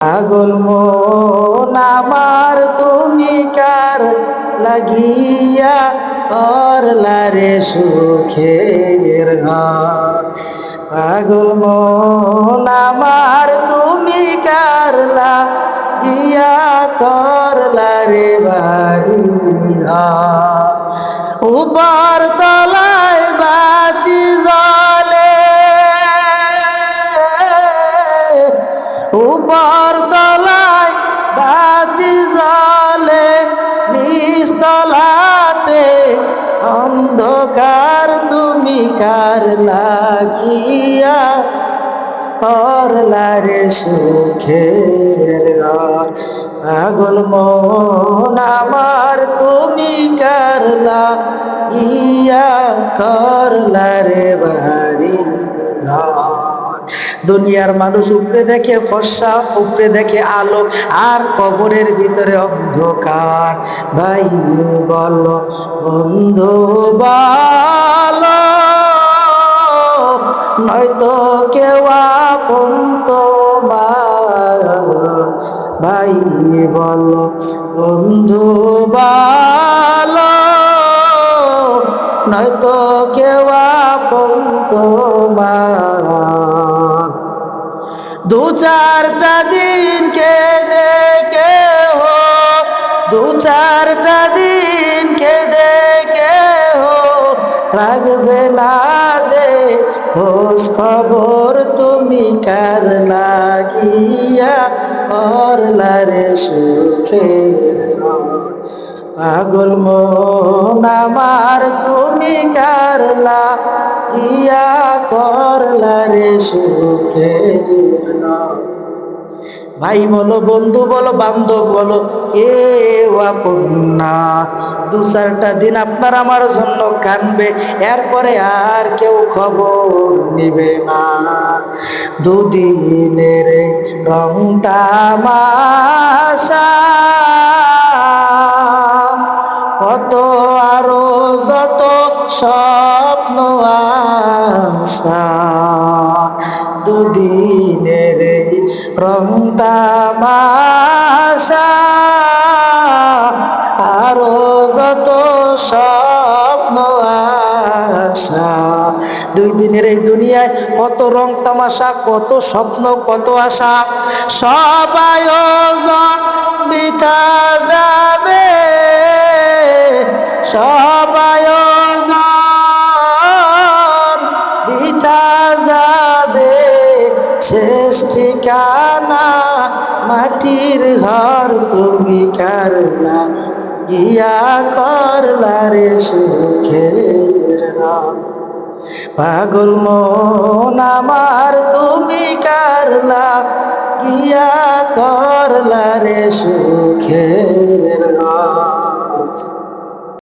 পাগল মন আমার তুমি কার লাগিয়া করলারে সুখের ঘর। পাগল মন আমার তুমি কার লাগিয়া করলারে বাড়ি ঘর। উপর তলায় বাতি জ্বলে, উপর তলায় বাতি জ্বলে, নিচতলাতে অন্ধকার তুমি কার লাগিয়া করলারে সুখের ঘর। পাগল মন আমার তুমি কার লাগিয়া করলারে বাড়ি ঘর। দুনিয়ার মানুষ উপরে দেখে ফর্সা, উপরে দেখে আলো, আর কবরের ভিতরে অন্ধকার। ভাই বল বন্ধু বল, নয়তো কেউ আপন তোমার। ভাই বল বন্ধু বল, নয়তো কেউ আপন তোমার। দু চারটা দিন কেঁদে কেহ, দু চারটা দিন কেঁদে কেহ রাখবে না দে খোঁজ খবর তুমি কার লাগিয়া করলারে সুখের ঘর। পাগল মন আমার তুমি কার লাগিয়া করলারে সুখের ঘর। ভাই বলো, বন্ধু বলো, বান্ধব বলো, কেউ আপন না। দু চারটা দিন আপনার আমার জন্য কানবে, এরপরে আর কেউ খবর নিবে না। দুদিনের রং তামাশা, কত আরো যত স্বপ্ন আশা। দুদিনের রং তামাশা, আরো যত স্বপ্ন আশা। দুই দিনের এই দুনিয়ায় কত রং তামাশা, কত স্বপ্ন, কত আশা। সব আয়োজন বৃথা যাবে, সব আয়োজন বৃথা যাবে। শেষ ঠিকানা মাটির ঘর তুমি কার লাগিয়া করলারে সুখের ঘর। পাগল মন আমার তুমি কার লাগিয়া করলারে সুখের